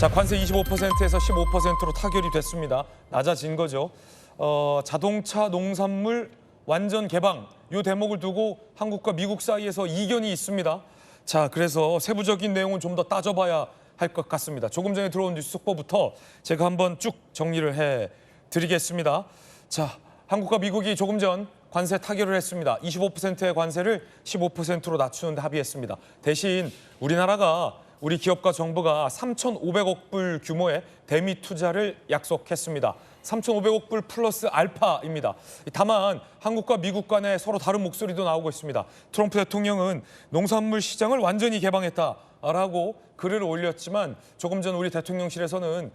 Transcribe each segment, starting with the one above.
자, 관세 25%에서 15%로 타결이 됐습니다. 낮아진 거죠. 자동차, 농산물 완전 개방 이 대목을 두고 한국과 미국 사이에서 이견이 있습니다. 자, 그래서 세부적인 내용은 좀 더 따져봐야 할 것 같습니다. 조금 전에 들어온 뉴스 속보부터 제가 한번 쭉 정리를 해드리겠습니다. 자, 한국과 미국이 조금 전 관세 타결을 했습니다. 25%의 관세를 15%로 낮추는 데 합의했습니다. 대신 우리 기업과 정부가 3,500억 불 규모의 대미 투자를 약속했습니다. 3,500억 불 플러스 알파입니다. 다만 한국과 미국 간에 서로 다른 목소리도 나오고 있습니다. 트럼프 대통령은 농산물 시장을 완전히 개방했다라고 글을 올렸지만 조금 전 우리 대통령실에서는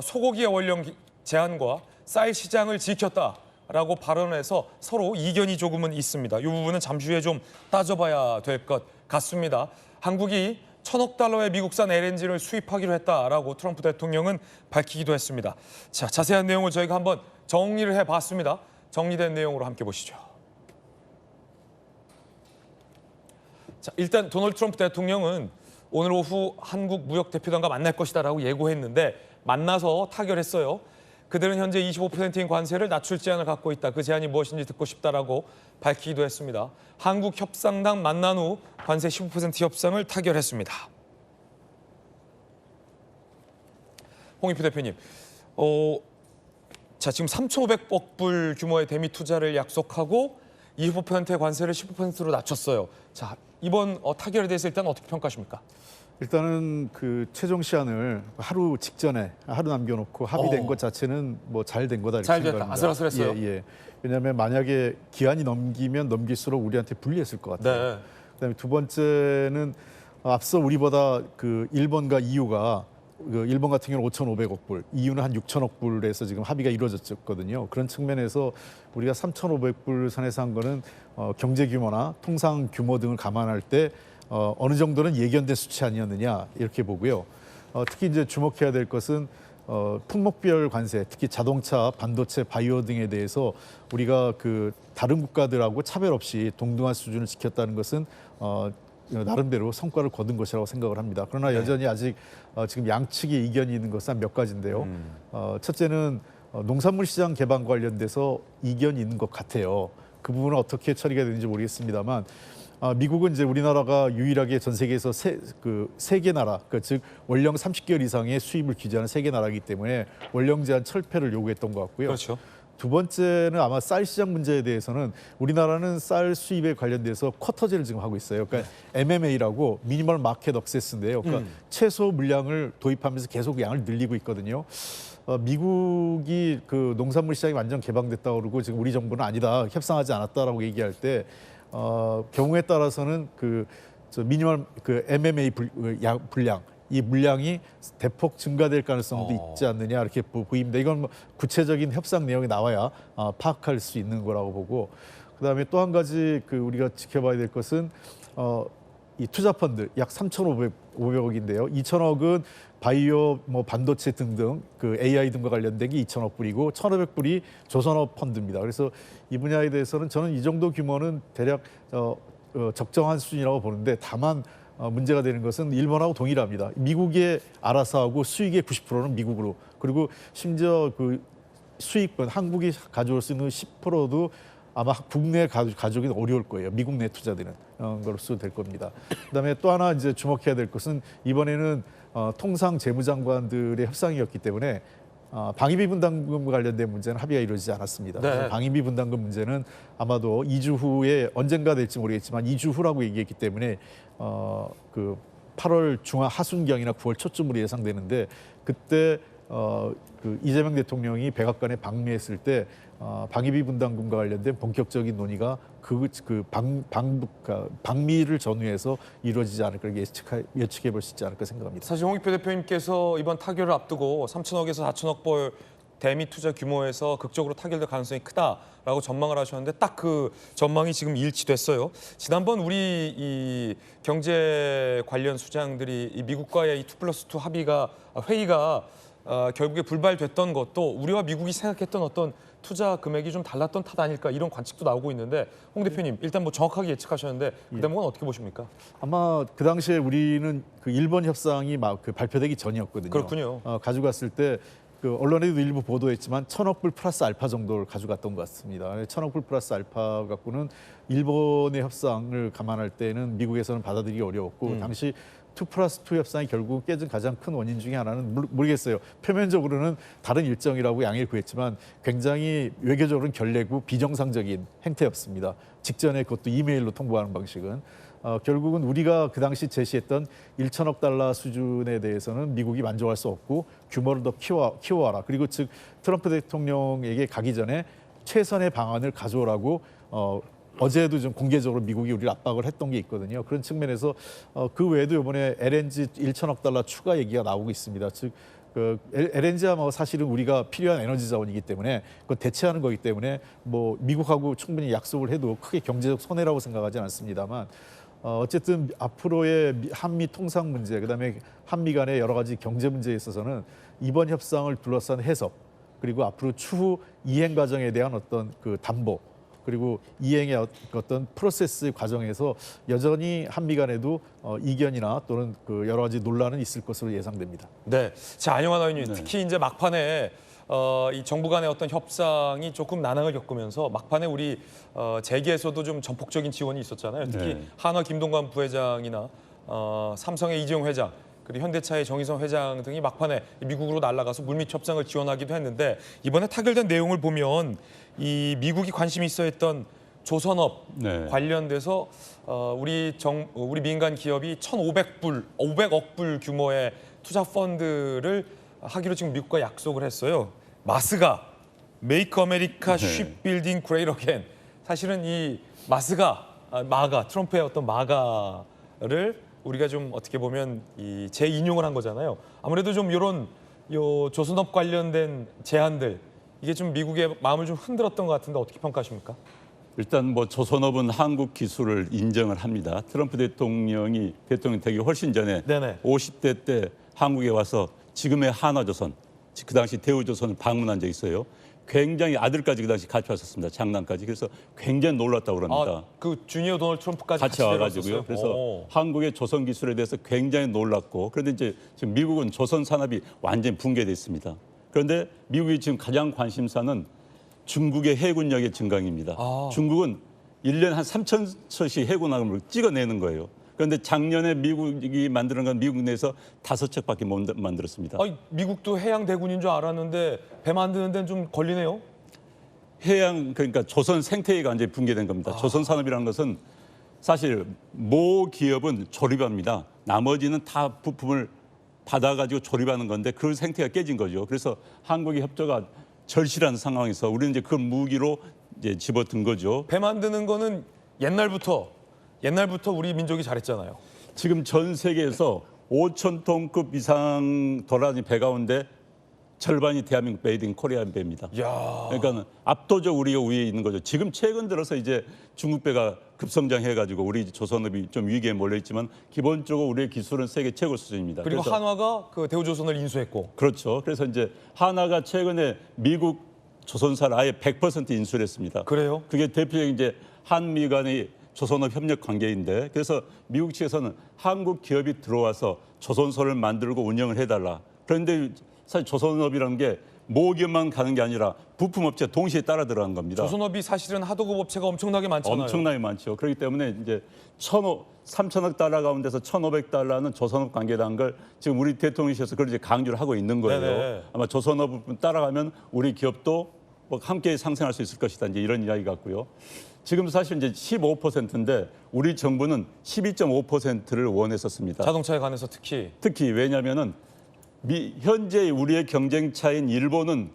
소고기의 원령 제한과 쌀 시장을 지켰다라고 발언해서 서로 이견이 조금은 있습니다. 이 부분은 잠시 후에 좀 따져봐야 될 것 같습니다. 한국이 1,000억 달러의 미국산 LNG를 수입하기로 했다라고 트럼프 대통령은 밝히기도 했습니다. 자, 자세한 내용을 저희가 한번 정리를 해봤습니다. 정리된 내용으로 함께 보시죠. 자, 일단 도널드 트럼프 대통령은 오늘 오후 한국 무역대표단과 만날 것이다라고 예고했는데 만나서 타결했어요. 그들은 현재 25%인 관세를 낮출 제안을 갖고 있다. 그 제안이 무엇인지 듣고 싶다라고 밝히기도 했습니다. 한국협상당 만난 후 관세 15% 협상을 타결했습니다. 홍익표 대표님, 자, 지금 3,500억 불 규모의 대미 투자를 약속하고 25%의 관세를 15%로 낮췄어요. 자, 이번 타결에 대해서 일단 어떻게 평가하십니까? 일단은 그 최종 시한을 하루 직전에 하루 남겨놓고 합의된 것 자체는 뭐 잘 된 거다 이렇게 잘 됐다. 생각합니다. 아슬아슬했어요. 예. 왜냐하면 만약에 기한이 넘기면 넘길수록 우리한테 불리했을 것 같아요. 네. 그다음에 두 번째는 앞서 우리보다 그 일본과 EU가 일본 같은 경우는 5,500억 불, EU는 한 6,000억 불에서 지금 합의가 이루어졌거든요. 그런 측면에서 우리가 3,500불 선에서 한 거는 경제 규모나 통상 규모 등을 감안할 때 어느 정도는 예견된 수치 아니었느냐 이렇게 보고요. 특히 이제 주목해야 될 것은 품목별 관세, 특히 자동차, 반도체, 바이오 등에 대해서 우리가 그 다른 국가들하고 차별 없이 동등한 수준을 지켰다는 것은 나름대로 성과를 거둔 것이라고 생각을 합니다. 그러나 여전히 아직 지금 양측의 이견이 있는 것은 한 몇 가지인데요. 첫째는 농산물 시장 개방 관련돼서 이견이 있는 것 같아요. 그 부분은 어떻게 처리가 되는지 모르겠습니다만 미국은 이제 우리나라가 유일하게 전 세계에서 세 개 나라, 즉 원령 30개월 이상의 수입을 규제하는 세 개 나라이기 때문에 원령 제한 철폐를 요구했던 것 같고요. 그렇죠. 두 번째는 아마 쌀 시장 문제에 대해서는 우리나라는 쌀 수입에 관련돼서 쿼터제를 지금 하고 있어요. 그러니까 MMA라고 미니멀 마켓 억세스인데요. 그러니까 최소 물량을 도입하면서 계속 양을 늘리고 있거든요. 미국이 그 농산물 시장이 완전 개방됐다고 그러고 지금 우리 정부는 아니다, 협상하지 않았다라고 얘기할 때 경우에 따라서는 미니멀 MMA 분량 이 물량이 대폭 증가될 가능성도 있지 않느냐 이렇게 보입니다. 이건 뭐 구체적인 협상 내용이 나와야 파악할 수 있는 거라고 보고, 그다음에 또 한 가지 우리가 지켜봐야 될 것은 이 투자 펀드 약 3,500억인데요. 2,000억은 바이오, 반도체 등등 AI 등과 관련된 게 2,000억 불이고 1,500불이 조선업 펀드입니다. 그래서 이 분야에 대해서는 저는 이 정도 규모는 대략 적정한 수준이라고 보는데, 다만 문제가 되는 것은 일본하고 동일합니다. 미국에 알아서 하고 수익의 90%는 미국으로, 그리고 심지어 수익분 한국이 가져올 수 있는 10%도 아마 국내 가져오기는 어려울 거예요. 미국 내 투자되는 것으로 될 겁니다. 그다음에 또 하나 이제 주목해야 될 것은 이번에는 통상 재무장관들의 협상이었기 때문에 방위비 분담금과 관련된 문제는 합의가 이루어지지 않았습니다. 네. 그래서 방위비 분담금 문제는 아마도 2주 후에 언젠가 될지 모르겠지만 2주 후라고 얘기했기 때문에 8월 하순경이나 9월 초쯤으로 예상되는데, 그때 이재명 대통령이 백악관에 방미했을 때 방위비 분담금과 관련된 본격적인 논의가 방미를 전후해서 이루어지지 않을까 예측해 볼 수 있지 않을까 생각합니다. 사실 홍익표 대표님께서 이번 타결을 앞두고 3,000억에서 4,000억 불 대미 투자 규모에서 극적으로 타결될 가능성이 크다라고 전망을 하셨는데 딱 그 전망이 지금 일치됐어요. 지난번 우리 이 경제 관련 수장들이 이 미국과의 이 2+2 회의가 결국에 불발됐던 것도 우리와 미국이 생각했던 어떤 투자 금액이 좀 달랐던 탓 아닐까 이런 관측도 나오고 있는데 홍 대표님 일단 뭐 정확하게 예측하셨는데 그 대목은 어떻게 보십니까? 아마 그 당시에 우리는 그 일본 협상이 막 그 발표되기 전이었거든요. 그렇군요. 가져갔을 때 그 언론에도 일부 보도했지만 1,000억 불 플러스 알파 정도를 가져갔던 것 같습니다. 1,000억 불 플러스 알파 갖고는 일본의 협상을 감안할 때는 미국에서는 받아들이기 어려웠고 당시 2+2 협상이 결국 깨진 가장 큰 원인 중에 하나는 모르겠어요. 표면적으로는 다른 일정이라고 양해를 구했지만 굉장히 외교적으로는 결례고 비정상적인 행태였습니다. 직전에 그것도 이메일로 통보하는 방식은. 결국은 우리가 그 당시 제시했던 1천억 달러 수준에 대해서는 미국이 만족할 수 없고 규모를 더 키워와라. 그리고 즉 트럼프 대통령에게 가기 전에 최선의 방안을 가져오라고 어제도 좀 공개적으로 미국이 우리를 압박을 했던 게 있거든요. 그런 측면에서 그 외에도 이번에 LNG 1천억 달러 추가 얘기가 나오고 있습니다. 즉 그 LNG야 뭐 사실은 우리가 필요한 에너지 자원이기 때문에 그걸 대체하는 거기 때문에 뭐 미국하고 충분히 약속을 해도 크게 경제적 손해라고 생각하지 않습니다만 어쨌든 앞으로의 한미 통상 문제, 그다음에 한미 간의 여러 가지 경제 문제에 있어서는 이번 협상을 둘러싼 해석, 그리고 앞으로 추후 이행 과정에 대한 어떤 그 담보, 그리고 이행의 어떤 프로세스 과정에서 여전히 한미 간에도 이견이나 또는 그 여러 가지 논란은 있을 것으로 예상됩니다. 네, 자 안영환 의원님 특히 이제 막판에 이 정부 간의 어떤 협상이 조금 난항을 겪으면서 막판에 우리 재계에서도 좀 전폭적인 지원이 있었잖아요. 특히 네. 한화 김동관 부회장이나 삼성의 이재용 회장 그리고 현대차의 정의선 회장 등이 막판에 미국으로 날아가서 물밑 협상을 지원하기도 했는데 이번에 타결된 내용을 보면 이 미국이 관심이 있어 했던 조선업 네. 관련돼서 우리 민간 기업이 500억 불 규모의 투자 펀드를 하기로 지금 미국과 약속을 했어요. 마스가 Make America 네. Shipbuilding Great Again. 사실은 이 마가 트럼프의 어떤 마가를 우리가 좀 어떻게 보면 이 재인용을 한 거잖아요. 아무래도 좀 이런 조선업 관련된 제안들 이게 좀 미국의 마음을 좀 흔들었던 것 같은데 어떻게 평가하십니까? 일단 뭐 조선업은 한국 기술을 인정을 합니다. 트럼프 대통령 되기 훨씬 전에 네네. 50대 때 한국에 와서 지금의 한화조선, 그 당시 대우조선을 방문한 적이 있어요. 굉장히 아들까지 그 당시 같이 왔었습니다. 장남까지. 그래서 굉장히 놀랐다고 합니다. 그 주니어 도널드 트럼프까지 같이 와가지고요. 내려왔었어요? 그래서 오. 한국의 조선 기술에 대해서 굉장히 놀랐고, 그런데 이제 지금 미국은 조선 산업이 완전히 붕괴돼 있습니다. 그런데 미국이 지금 가장 관심사는 중국의 해군력의 증강입니다. 중국은 1년에 한 3,000척씩 해군함을 찍어내는 거예요. 그런데 작년에 미국이 만드는 건 미국 내에서 5척밖에 못 만들었습니다. 미국도 해양 대군인 줄 알았는데 배 만드는 데는 좀 걸리네요. 해양 그러니까 조선 생태계가 완전히 붕괴된 겁니다. 조선 산업이라는 것은 사실 모 기업은 조립합니다. 나머지는 다 부품을 받아가지고 조립하는 건데 그 생태가 깨진 거죠. 그래서 한국의 협조가 절실한 상황에서 우리는 이제 그 무기로 이제 집어든 거죠. 배 만드는 거는 옛날부터 우리 민족이 잘했잖아요. 지금 전 세계에서 5,000톤급 이상 돌아다니는 배 가운데 절반이 대한민국 메이드 인 코리안 배입니다. 야. 그러니까 압도적 우리가 우위에 있는 거죠. 지금 최근 들어서 이제 중국 배가 급성장해가지고 우리 조선업이 좀 위기에 몰려 있지만 기본적으로 우리의 기술은 세계 최고 수준입니다. 그리고 그래서 한화가 그 대우조선을 인수했고. 그렇죠. 그래서 이제 한화가 최근에 미국 조선사를 아예 100% 인수했습니다. 그래요? 그게 대표적인 이제 한미 간의 조선업 협력 관계인데 그래서 미국 측에서는 한국 기업이 들어와서 조선소를 만들고 운영을 해달라. 그런데 사실 조선업이라는 게 모기업만 가는 게 아니라 부품업체 동시에 따라 들어간 겁니다. 조선업이 사실은 하도급 업체가 엄청나게 많잖아요. 엄청나게 많죠. 그렇기 때문에 이제 3천억 달러 가운데서 1,500달러는 조선업 관계라는 걸 지금 우리 대통령실에서 그걸 이제 강조를 하고 있는 거예요. 네네. 아마 조선업 따라가면 우리 기업도 뭐 함께 상생할 수 있을 것이다. 이제 이런 이야기 같고요. 지금 사실 이제 15%인데 우리 정부는 12.5%를 원했었습니다. 자동차에 관해서 특히 왜냐하면은 현재 우리의 경쟁차인 일본은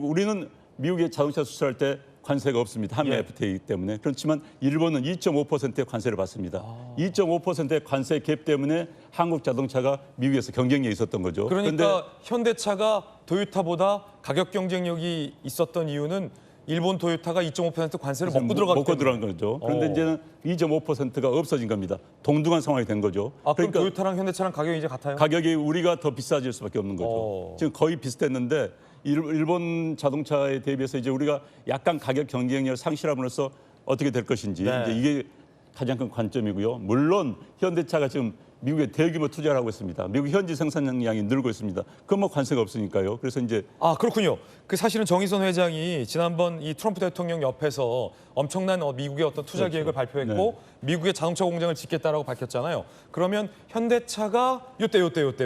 우리는 미국의 자동차 수출할 때 관세가 없습니다. 한미 FTA이기 때문에. 그렇지만 일본은 2.5%의 관세를 받습니다. 2.5%의 관세 갭 때문에 한국 자동차가 미국에서 경쟁력이 있었던 거죠. 그러니까 현대차가 도요타보다 가격 경쟁력이 있었던 이유는 일본 토요타가 2.5% 관세를 먹고 들어가기 먹고 때문에. 들어간 거죠. 그런데 이제는 2.5%가 없어진 겁니다. 동등한 상황이 된 거죠. 아, 그럼 그러니까 토요타랑 현대차랑 가격이 이제 같아요? 가격이 우리가 더 비싸질 수밖에 없는 거죠. 지금 거의 비슷했는데 일본 자동차에 대비해서 이제 우리가 약간 가격 경쟁력을 상실함으로써 어떻게 될 것인지 네. 이제 이게 가장 큰 관점이고요. 물론 현대차가 지금 미국에 대규모 투자를 하고 있습니다. 미국 현지 생산량이 늘고 있습니다. 그건 뭐 관세가 없으니까요. 그래서 이제 아, 그렇군요. 그 사실은 정의선 회장이 지난번 이 트럼프 대통령 옆에서 엄청난 미국의 어떤 투자 그렇죠. 계획을 발표했고 미국의 자동차 공장을 짓겠다라고 밝혔잖아요. 그러면 현대차가 요때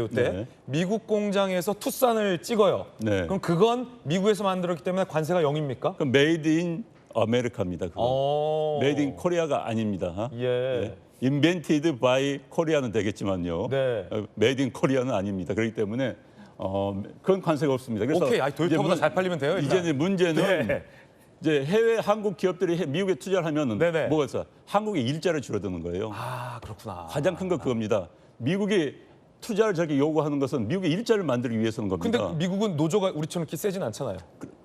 네. 미국 공장에서 투싼을 찍어요. 네. 그럼 그건 미국에서 만들었기 때문에 관세가 0입니까? 그 메이드 인 아메리카입니다. 그건. 어. 메이드 인 코리아가 아닙니다. 예. 인벤티드 바이 코리아는 되겠지만요. 네. 메이드 인 코리아는 아닙니다. 그렇기 때문에 그런 관세가 없습니다. 그래서 오케이. 아니, 토요타보다 잘 팔리면 돼요. 일단. 이제 문제는 네. 이제 해외 한국 기업들이 미국에 투자를 하면은 네네. 뭐가 있어? 한국의 일자리 줄어드는 거예요. 아, 그렇구나. 가장 큰 거 그겁니다. 미국이 투자를 저렇게 요구하는 것은 미국의 일자리를 만들기 위해서는 겁니다. 근데 미국은 노조가 우리처럼 이렇게 세진 않잖아요.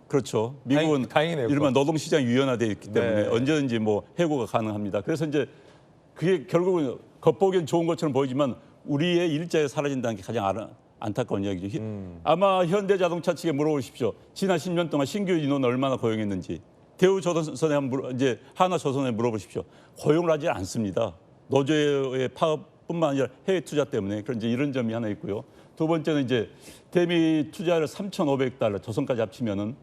그렇죠. 미국은 다행이네요, 일반 노동시장이 유연화되어 있기 때문에 네. 언제든지 뭐 해고가 가능합니다. 그래서 이제 그게 결국은 겉보기엔 좋은 것처럼 보이지만 우리의 일자리가 사라진다는 게 가장 안타까운 이야기죠. 아마 현대자동차 측에 물어보십시오. 지난 10년 동안 신규 인원 얼마나 고용했는지. 대우조선에 이제 하나조선에 물어보십시오. 고용을 하지 않습니다. 노조의 파업뿐만 아니라 해외 투자 때문에 그런 이제 이런 점이 하나 있고요. 두 번째는 이제 대미 투자를 3,500달러 조선까지 합치면은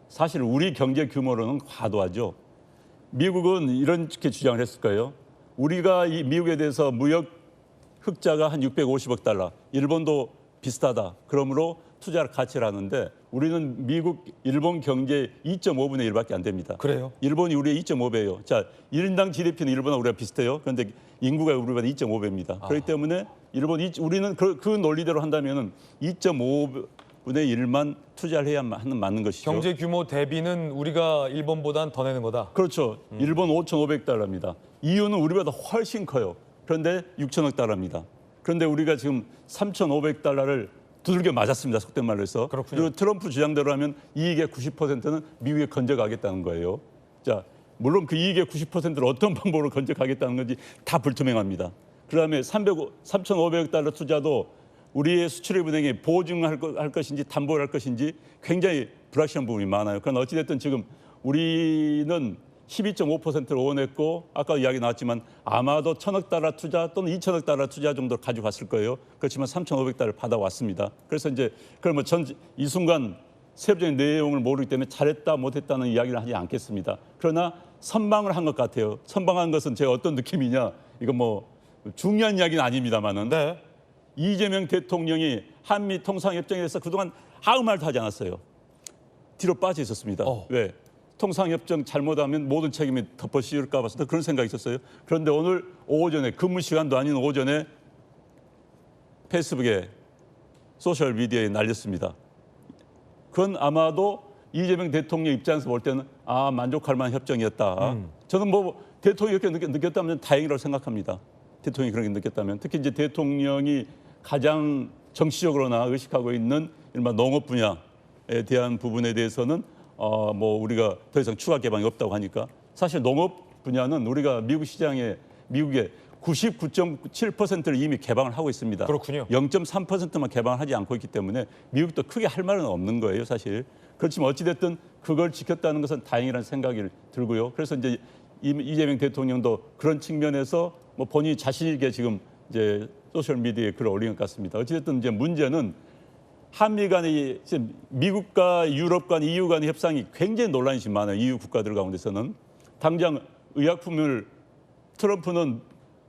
사실 우리 경제 규모로는 과도하죠. 미국은 이렇게 주장을 했을 거예요. 우리가 이 미국에 대해서 무역 흑자가 한 650억 달러, 일본도 비슷하다. 그러므로 투자를 가치를 하는데 우리는 일본 경제 2.5분의 1밖에 안 됩니다. 그래요? 일본이 우리의 2.5배예요. 자, 1인당 GDP는 일본하고 우리가 비슷해요. 그런데 인구가 우리보다 2.5배입니다. 그렇기 때문에 우리는 그 논리대로 한다면은 2.5분의 1만 투자를 해야 맞는 것이죠. 경제 규모 대비는 우리가 일본보단 더 내는 거다. 그렇죠. 일본 5,500달러입니다. 이유는 우리보다 훨씬 커요. 그런데 6천억 달러입니다. 그런데 우리가 지금 3,500달러를 두들겨 맞았습니다. 속된 말로 해서. 그렇군요. 그리고 트럼프 주장대로 하면 이익의 90%는 미국에 건져가겠다는 거예요. 자, 물론 그 이익의 90%를 어떤 방법으로 건져가겠다는 건지 다 불투명합니다. 그다음에 3,500억 달러 투자도 우리의 수출입은행에 보증할 것인지 담보를 할 것인지 굉장히 불확실한 부분이 많아요. 그러나 어찌됐든 지금 우리는 12.5%를 원했고 아까 이야기 나왔지만 아마도 1,000억 달러 투자 또는 2,000억 달러 투자 정도 가지고 갔을 거예요. 그렇지만 3,500달러를 받아왔습니다. 그래서 이제 그러면 이 순간 세부적인 내용을 모르기 때문에 잘했다 못했다는 이야기를 하지 않겠습니다. 그러나 선방을 한 것 같아요. 선방한 것은 제가 어떤 느낌이냐. 이건 뭐 중요한 이야기는 아닙니다만은 네. 이재명 대통령이 한미 통상협정에서 그동안 아무 말도 하지 않았어요. 뒤로 빠져 있었습니다. 왜? 통상협정 잘못하면 모든 책임이 덮어 씌울까 봐서 그런 생각이 있었어요. 그런데 오늘 오전에 근무 시간도 아닌 오전에 페이스북에 소셜미디어에 날렸습니다. 그건 아마도 이재명 대통령 입장에서 볼 때는 만족할 만한 협정이었다. 저는 뭐 대통령이 이렇게 느꼈다면 다행이라고 생각합니다. 대통령이 그렇게 느꼈다면 특히 이제 대통령이 가장 정치적으로나 의식하고 있는 일반 농업 분야에 대한 부분에 대해서는 뭐 우리가 더 이상 추가 개방이 없다고 하니까 사실 농업 분야는 우리가 미국의 99.7%를 이미 개방을 하고 있습니다. 그렇군요. 0.3%만 개방을 하지 않고 있기 때문에 미국도 크게 할 말은 없는 거예요, 사실. 그렇지만 어찌됐든 그걸 지켰다는 것은 다행이라는 생각이 들고요. 그래서 이제 이재명 대통령도 그런 측면에서 뭐 본인이 자신있게 지금 이제 소셜 미디어에 글을 올린 것 같습니다. 어찌됐든 이제 문제는 한미 간의 미국과 유럽 간, EU 간의 협상이 굉장히 논란이 지금 많아요. EU 국가들 가운데서는 당장 의약품을 트럼프는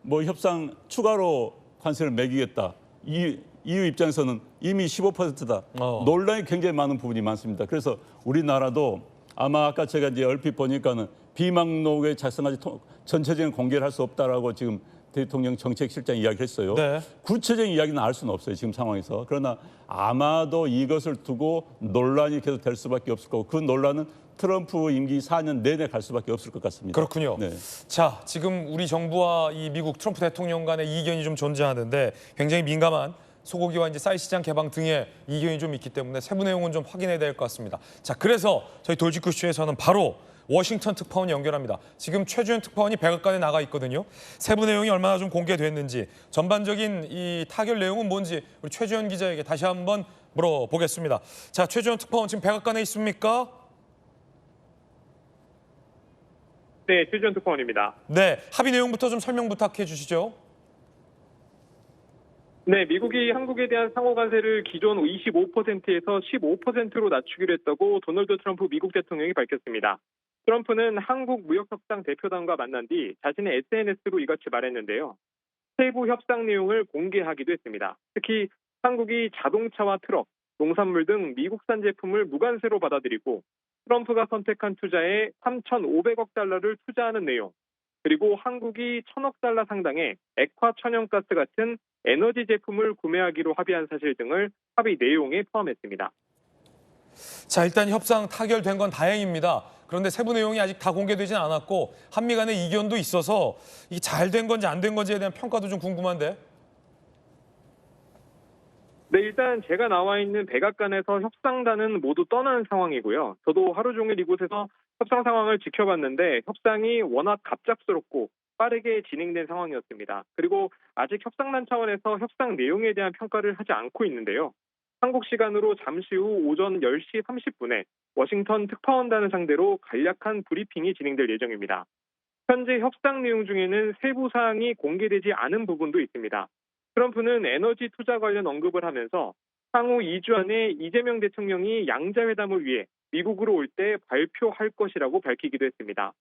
뭐 협상 추가로 관세를 매기겠다. EU 입장에서는 이미 15%다. 논란이 굉장히 많은 부분이 많습니다. 그래서 우리나라도 아마 아까 제가 이제 얼핏 보니까는 비망록에 작성하지 전체적인 공개를 할 수 없다라고 지금 대통령 정책실장이 이야기했어요. 네. 구체적인 이야기는 알 수는 없어요. 지금 상황에서. 그러나 아마도 이것을 두고 논란이 계속 될 수밖에 없을 거고 그 논란은 트럼프 임기 4년 내내 갈 수밖에 없을 것 같습니다. 그렇군요. 네. 자, 지금 우리 정부와 이 미국 트럼프 대통령 간의 이견이 좀 존재하는데 굉장히 민감한 소고기와 이제 쌀 시장 개방 등의 이견이 좀 있기 때문에 세부 내용은 좀 확인해야 될 것 같습니다. 자, 그래서 저희 돌직구쇼에서는 바로 워싱턴 특파원 연결합니다. 지금 최주현 특파원이 백악관에 나가 있거든요. 세부 내용이 얼마나 좀 공개됐는지, 전반적인 이 타결 내용은 뭔지 우리 최주현 기자에게 다시 한번 물어보겠습니다. 자, 최주현 특파원 지금 백악관에 있습니까? 네, 최주현 특파원입니다. 네, 합의 내용부터 좀 설명 부탁해 주시죠. 네, 미국이 한국에 대한 상호 관세를 기존 25%에서 15%로 낮추기로 했다고 도널드 트럼프 미국 대통령이 밝혔습니다. 트럼프는 한국무역협상 대표단과 만난 뒤 자신의 SNS로 이같이 말했는데요. 세부 협상 내용을 공개하기도 했습니다. 특히 한국이 자동차와 트럭, 농산물 등 미국산 제품을 무관세로 받아들이고 트럼프가 선택한 투자에 3,500억 달러를 투자하는 내용, 그리고 한국이 1,000억 달러 상당의 액화 천연가스 같은 에너지 제품을 구매하기로 합의한 사실 등을 합의 내용에 포함했습니다. 자, 일단 협상 타결된 건 다행입니다. 그런데 세부 내용이 아직 다 공개되진 않았고 한미 간의 이견도 있어서 이게 잘 된 건지 안 된 건지에 대한 평가도 좀 궁금한데. 네, 일단 제가 나와 있는 백악관에서 협상단은 모두 떠난 상황이고요. 저도 하루 종일 이곳에서 협상 상황을 지켜봤는데 협상이 워낙 갑작스럽고 빠르게 진행된 상황이었습니다. 그리고 아직 협상단 차원에서 협상 내용에 대한 평가를 하지 않고 있는데요. 한국 시간으로 잠시 후 오전 10시 30분에 워싱턴 특파원단을 상대로 간략한 브리핑이 진행될 예정입니다. 현재 협상 내용 중에는 세부 사항이 공개되지 않은 부분도 있습니다. 트럼프는 에너지 투자 관련 언급을 하면서 향후 2주 안에 이재명 대통령이 양자회담을 위해 미국으로 올 때 발표할 것이라고 밝히기도 했습니다.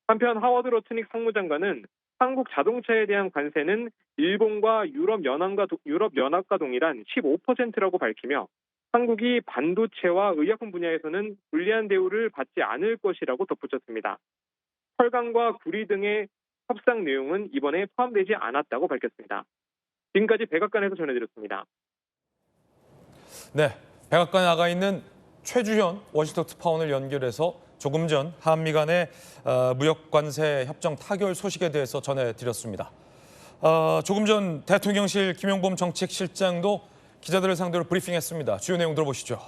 한편 하워드 로트닉 상무장관은 한국 자동차에 대한 관세는 일본과 유럽연합과 동일한 15%라고 밝히며 한국이 반도체와 의약품 분야에서는 불리한 대우를 받지 않을 것이라고 덧붙였습니다. 철강과 구리 등의 협상 내용은 이번에 포함되지 않았다고 밝혔습니다. 지금까지 백악관에서 전해드렸습니다. 네, 백악관에 나가 있는 최주현 워싱턴 특파원을 연결해서 조금 전 한미 간의 무역 관세 협정 타결 소식에 대해서 전해드렸습니다. 조금 전 대통령실 김용범 정책실장도 기자들을 상대로 브리핑했습니다. 주요 내용 들어보시죠.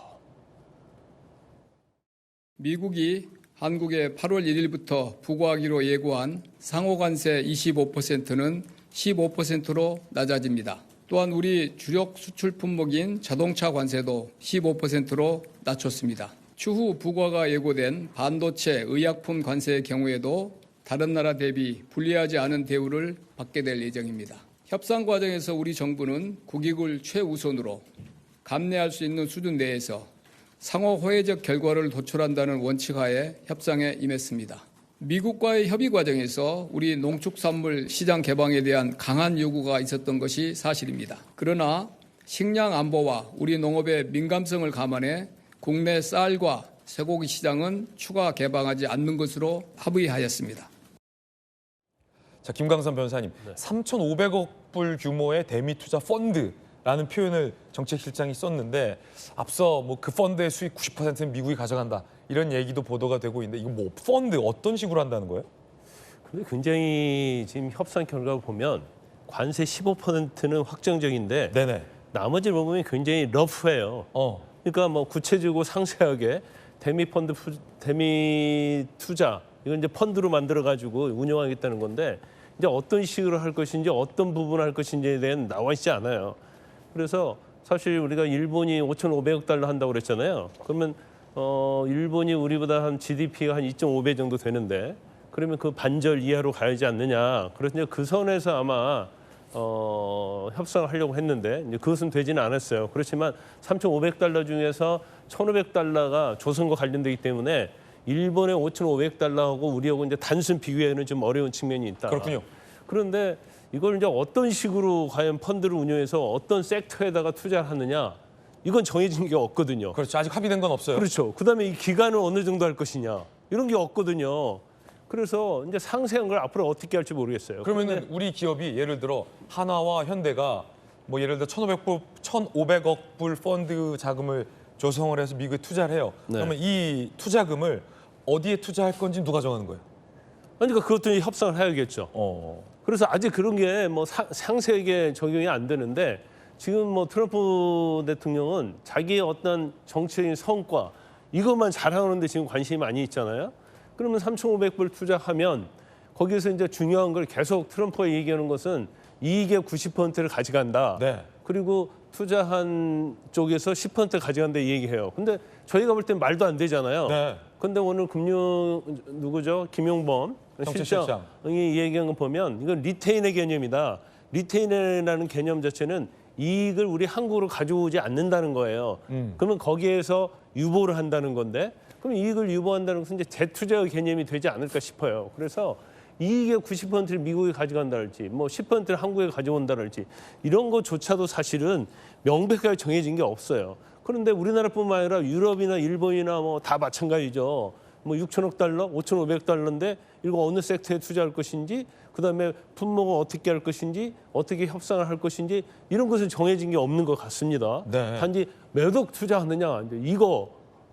미국이 한국에 8월 1일부터 부과하기로 예고한 상호관세 25%는 15%로 낮아집니다. 또한 우리 주력 수출 품목인 자동차 관세도 15%로 낮췄습니다. 추후 부과가 예고된 반도체, 의약품 관세의 경우에도 다른 나라 대비 불리하지 않은 대우를 받게 될 예정입니다. 협상 과정에서 우리 정부는 국익을 최우선으로 감내할 수 있는 수준 내에서 상호 호혜적 결과를 도출한다는 원칙하에 협상에 임했습니다. 미국과의 협의 과정에서 우리 농축산물 시장 개방에 대한 강한 요구가 있었던 것이 사실입니다. 그러나 식량 안보와 우리 농업의 민감성을 감안해 국내 쌀과 쇠고기 시장은 추가 개방하지 않는 것으로 합의하였습니다. 자, 김광선 변호사님, 3,500억 불 규모의 대미 투자 펀드라는 표현을 정책실장이 썼는데 앞서 뭐 그 펀드의 수익 90%는 미국이 가져간다 이런 얘기도 보도가 되고 있는데 이거 뭐 펀드 어떤 식으로 한다는 거예요? 근데 굉장히 지금 협상 결과를 보면 관세 15%는 확정적인데 네네. 나머지를 보면 굉장히 러프해요. 그러니까 뭐 구체적이고 상세하게 대미 투자 이건 이제 펀드로 만들어 가지고 운영하겠다는 건데 이제 어떤 식으로 할 것인지 어떤 부분을 할 것인지에 대한 나와 있지 않아요. 그래서 사실 우리가 일본이 5,500억 달러 한다고 그랬잖아요. 그러면 일본이 우리보다 한 GDP가 한 2.5배 정도 되는데 그러면 그 반절 이하로 가야지 않느냐. 그래서 이제 그 선에서 아마 협상을 하려고 했는데 이제 그것은 되지는 않았어요. 그렇지만 3,500달러 중에서 1,500달러가 조선과 관련되기 때문에 일본의 5,500달러하고 우리하고 이제 단순 비교에는 좀 어려운 측면이 있다. 그렇군요. 그런데 이걸 이제 어떤 식으로 과연 펀드를 운영해서 어떤 섹터에다가 투자를 하느냐 이건 정해진 게 없거든요. 그렇죠. 아직 합의된 건 없어요. 그렇죠. 그다음에 이 기간을 어느 정도 할 것이냐 이런 게 없거든요. 그래서 이제 상세한 걸 앞으로 어떻게 할지 모르겠어요. 그러면은 우리 기업이 예를 들어 한화와 현대가 뭐 예를 들어 1,500억 불 펀드 자금을 조성을 해서 미국에 투자를 해요. 네. 그러면 이 투자금을 어디에 투자할 건지 누가 정하는 거예요? 그러니까 그것도 이제 협상을 해야겠죠. 그래서 아직 그런 게 뭐 상세하게 적용이 안 되는데 지금 뭐 트럼프 대통령은 자기의 어떤 정치적인 성과 이것만 자랑하는데 지금 관심이 많이 있잖아요. 그러면 3,500불 투자하면 거기에서 이제 중요한 걸 계속 트럼프가 얘기하는 것은 이익의 90%를 가져간다. 네. 그리고 투자한 쪽에서 10% 가져간다 이 얘기해요. 근데 저희가 볼 땐 말도 안 되잖아요. 네. 근데 오늘 누구죠? 김용범 정책실장. 실장이 얘기한 거 보면 이건 리테인의 개념이다. 리테인이라는 개념 자체는 이익을 우리 한국으로 가져오지 않는다는 거예요. 그러면 거기에서 유보를 한다는 건데 그럼 이익을 유보한다는 것은 이제 재투자의 개념이 되지 않을까 싶어요. 그래서 이익의 90%를 미국이 가져간다랄지 뭐 10%를 한국에 가져온다랄지 이런 것조차도 사실은 명백하게 정해진 게 없어요. 그런데 우리나라뿐만 아니라 유럽이나 일본이나 뭐 다 마찬가지죠. 뭐 6천억 달러, 5,500억 달러인데 이거 어느 섹터에 투자할 것인지 그다음에 품목을 어떻게 할 것인지 어떻게 협상을 할 것인지 이런 것은 정해진 게 없는 것 같습니다. 네. 단지 몇 억 투자하느냐 이제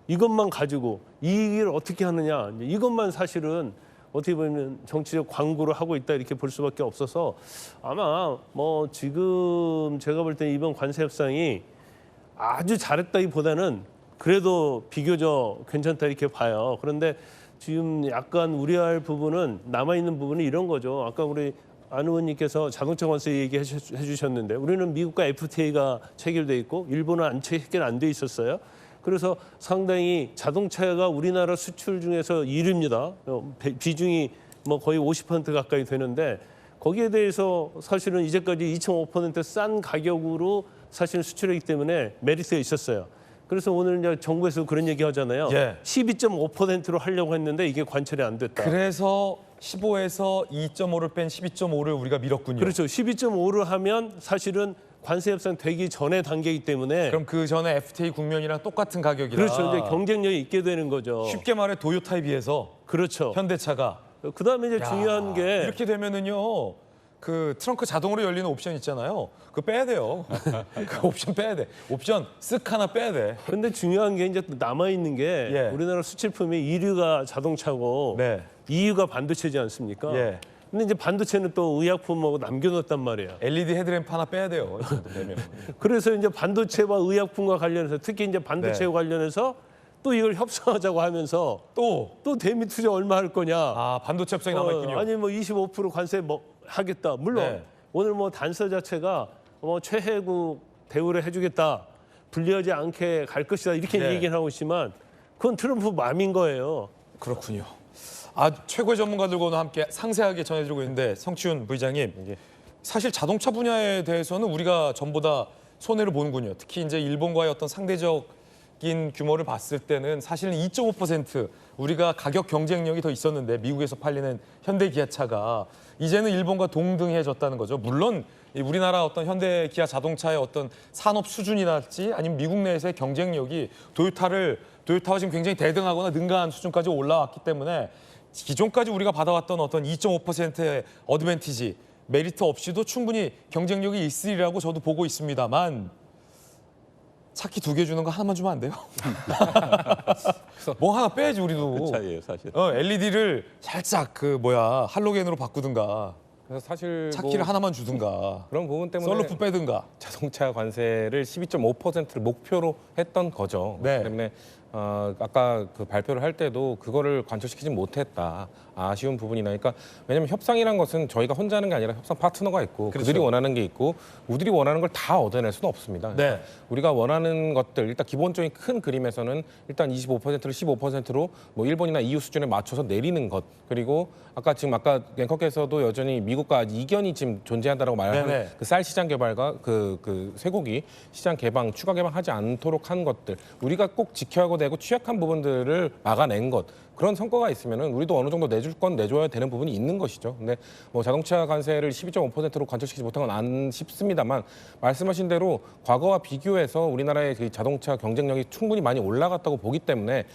이것만 가지고 이익을 어떻게 하느냐 이제 이것만 사실은 어떻게 보면 정치적 광고를 하고 있다 이렇게 볼 수밖에 없어서 아마 뭐 지금 제가 볼 때 이번 관세 협상이 아주 잘했다기보다는 그래도 비교적 괜찮다 이렇게 봐요. 그런데 지금 약간 우려할 부분은 남아있는 부분은 이런 거죠. 아까 우리 안 의원님께서 자동차 관세 얘기해 주셨는데 우리는 미국과 FTA가 체결돼 있고 일본은 안 체결 안 돼 있었어요. 그래서 상당히 자동차가 우리나라 수출 중에서 1위입니다. 비중이 뭐 거의 50% 가까이 되는데 거기에 대해서 사실은 이제까지 2.5%싼 가격으로 사실 수출했기 때문에 메리트가 있었어요. 그래서 오늘 이제 정부에서 그런 얘기 하잖아요. 예. 12.5%로 하려고 했는데 이게 관철이 안 됐다. 그래서 15에서 2.5를 뺀 12.5를 우리가 밀었군요. 그렇죠. 12.5를 하면 사실은 관세 협상 되기 전의 단계이기 때문에 그럼 그 전에 FTA 국면이랑 똑같은 가격이다. 그렇죠. 이제 경쟁력이 있게 되는 거죠. 쉽게 말해 도요타에 비해서 그렇죠. 현대차가 그다음에 이제 야, 중요한 게 이렇게 되면은요. 그 트렁크 자동으로 열리는 옵션 있잖아요. 그거 빼야 돼요. 그 옵션 빼야 돼. 옵션 쓱 하나 빼야 돼. 근데 중요한 게 이제 남아 있는 게 예. 우리나라 수출품의 1위가 자동차고 네. 2위가 반도체지 않습니까? 예. 근데 이제 반도체는 또 의약품하고 남겨놓았단 말이에요. LED 헤드램프 하나 빼야 돼요. 이 정도 되면. 그래서 이제 반도체와 의약품과 관련해서 특히 이제 반도체와 네. 관련해서 또 이걸 협상하자고 하면서 또 또 대미 투자 얼마 할 거냐? 반도체 협상이 남아 있군요. 아니 뭐 25% 관세 뭐 하겠다. 물론 네. 오늘 뭐 단서 자체가 뭐 최혜국 대우를 해주겠다. 불리하지 않게 갈 것이다. 이렇게 네. 얘기를 하고 있지만 그건 트럼프 마음인 거예요. 그렇군요. 최고의 전문가들과는 함께 상세하게 전해드리고 있는데 성치훈 부의장님, 사실 자동차 분야에 대해서는 우리가 전보다 손해를 보는군요. 특히 이제 일본과의 어떤 상대적인 규모를 봤을 때는 사실은 2.5% 우리가 가격 경쟁력이 더 있었는데 미국에서 팔리는 현대 기아차가 이제는 일본과 동등해졌다는 거죠. 물론 우리나라 어떤 현대 기아 자동차의 어떤 산업 수준이랄지 아니면 미국 내에서의 경쟁력이 도요타와 지금 굉장히 대등하거나 능가한 수준까지 올라왔기 때문에 기존까지 우리가 받아왔던 어떤 2.5%의 어드밴티지, 메리트 없이도 충분히 경쟁력이 있으리라고 저도 보고 있습니다만 차키 2개 주는 거 하나만 주면 안 돼요? 뭐 하나 빼야지 우리도. 그 차이예요, 사실. LED를 살짝 할로겐으로 바꾸든가 그래서 사실 차키를 하나만 주든가 그런 부분 때문에 썬루프 빼든가. 자동차 관세를 12.5%를 목표로 했던 거죠. 네. 그렇기 때문에 아까 그 발표를 할 때도 그거를 관철시키지 못했다. 아쉬운 부분이 나니까 왜냐하면 협상이란 것은 저희가 혼자 하는 게 아니라 협상 파트너가 있고 그렇죠. 그들이 원하는 게 있고 우리들이 원하는 걸 다 얻어낼 수는 없습니다. 네. 우리가 원하는 것들 일단 기본적인 큰 그림에서는 일단 25%를 15%로 뭐 일본이나 EU 수준에 맞춰서 내리는 것 그리고 아까 앵커께서도 여전히 미국과 이견이 지금 존재한다라고 말하는 네네. 그 쌀 시장 개발과 그 쇠고기 시장 개방 추가 개방하지 않도록 한 것들 우리가 꼭 지켜야 되고 취약한 부분들을 막아낸 것 그런 성과가 있으면은 우리도 어느 정도 내줄 건 내줘야 되는 부분이 있는 것이죠. 근데 뭐 자동차 관세를 12.5%로 관철시키지 못한 건 안 싶습니다만 말씀하신 대로 과거와 비교해서 우리나라의 그 자동차 경쟁력이 충분히 많이 올라갔다고 보기 때문에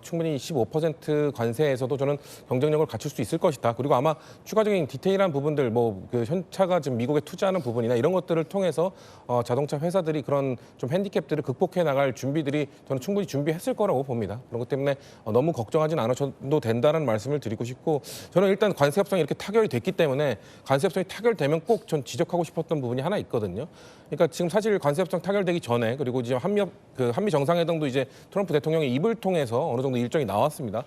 충분히 15% 관세에서도 저는 경쟁력을 갖출 수 있을 것이다. 그리고 아마 추가적인 디테일한 부분들 그 현차가 지금 미국에 투자하는 부분이나 이런 것들을 통해서 자동차 회사들이 그런 좀 핸디캡들을 극복해 나갈 준비들이 저는 충분히 준비했을 거라고 봅니다. 그런 것 때문에 너무 걱정하지 생각하지는 않으셔도 된다는 말씀을 드리고 싶고 저는 일단 관세 협상이 이렇게 타결이 됐기 때문에 관세 협상이 타결되면 꼭 전 지적하고 싶었던 부분이 하나 있거든요. 그러니까 지금 사실 관세 협상 타결되기 전에 그리고 지금 한미 정상회담도 이제 트럼프 대통령의 입을 통해서 어느 정도 일정이 나왔습니다.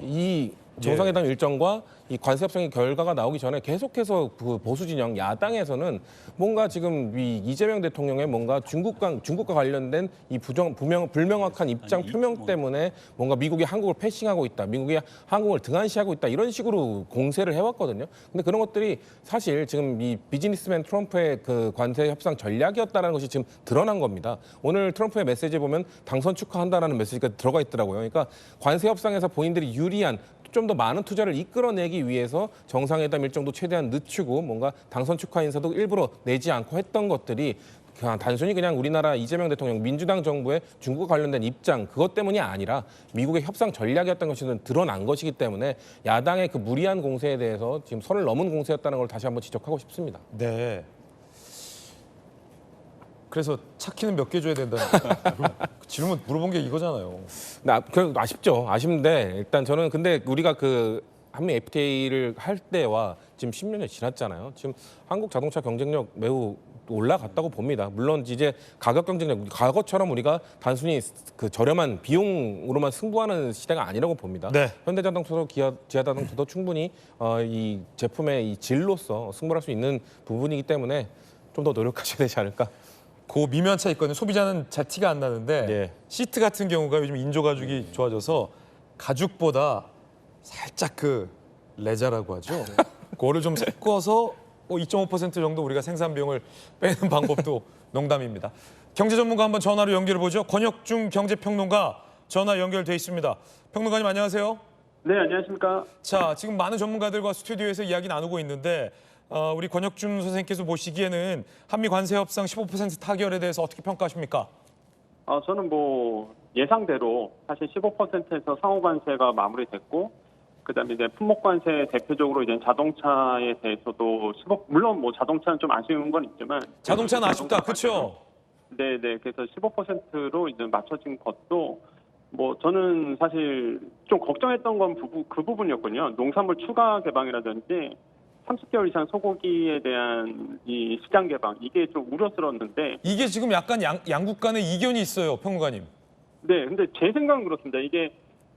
이 정상회담 일정과 이 관세 협상의 결과가 나오기 전에 계속해서 그 보수 진영 야당에서는 뭔가 지금 이 이재명 대통령의 뭔가 중국과 관련된 이 불명확한 입장 표명 때문에 뭔가 미국이 한국을 패싱하고 있다, 미국이 한국을 등한시하고 있다 이런 식으로 공세를 해왔거든요. 근데 그런 것들이 사실 지금 이 비즈니스맨 트럼프의 그 관세 협상 전략이었다는 것이 지금 드러난 겁니다. 오늘 트럼프의 메시지에 보면 당선 축하한다라는 메시지가 들어가 있더라고요. 그러니까 관세 협상에서 본인들이 유리한 좀 더 많은 투자를 이끌어내기 위해서 정상회담 일정도 최대한 늦추고 뭔가 당선 축하 인사도 일부러 내지 않고 했던 것들이 단순히 그냥 우리나라 이재명 대통령 민주당 정부의 중국과 관련된 입장 그것 때문이 아니라 미국의 협상 전략이었던 것이 드러난 것이기 때문에 야당의 그 무리한 공세에 대해서 지금 선을 넘은 공세였다는 걸 다시 한번 지적하고 싶습니다. 네. 그래서 차키는 몇 개 줘야 된다는 질문 물어본 게 이거잖아요. 아쉽죠. 아쉽는데 일단 저는 근데 우리가 그 한미 FTA를 할 때와 지금 10년이 지났잖아요. 지금 한국 자동차 경쟁력 매우 올라갔다고 봅니다. 물론 이제 가격 경쟁력, 과거처럼 우리가 단순히 그 저렴한 비용으로만 승부하는 시대가 아니라고 봅니다. 네. 현대자동차도 기아자동차도 충분히 이 제품의 이 질로서 승부할 수 있는 부분이기 때문에 좀 더 노력하셔야 되지 않을까. 그 미묘한 차 있거든요. 소비자는 잘 티가 안 나는데 네. 시트 같은 경우가 요즘 인조 가죽이 좋아져서 가죽보다 살짝 그 레자라고 하죠. 그거를 좀 섞어서 2.5% 정도 우리가 생산 비용을 빼는 방법도 농담입니다. 경제 전문가 한번 전화로 연결해 보죠. 권혁중 경제평론가 전화 연결돼 있습니다. 평론가님 안녕하세요. 네, 안녕하십니까. 자, 지금 많은 전문가들과 스튜디오에서 이야기 나누고 있는데 우리 권혁준 선생님께서 보시기에는 한미 관세 협상 15% 타결에 대해서 어떻게 평가하십니까? 저는 뭐 예상대로 사실 15%에서 상호 관세가 마무리됐고, 그다음에 이제 품목 관세 대표적으로 이제 자동차에 대해서도 물론 뭐 자동차는 좀 아쉬운 건 있지만 자동차는 아쉽다, 그렇죠? 네네. 그래서 15%로 이제 맞춰진 것도 뭐 저는 사실 좀 걱정했던 건 그 부분이었군요. 농산물 추가 개방이라든지 30개월 이상 소고기에 대한 이 시장 개방 이게 좀 우려스러웠는데 이게 지금 약간 양국 간의 이견이 있어요, 평론가님. 네, 근데 제 생각은 그렇습니다. 이게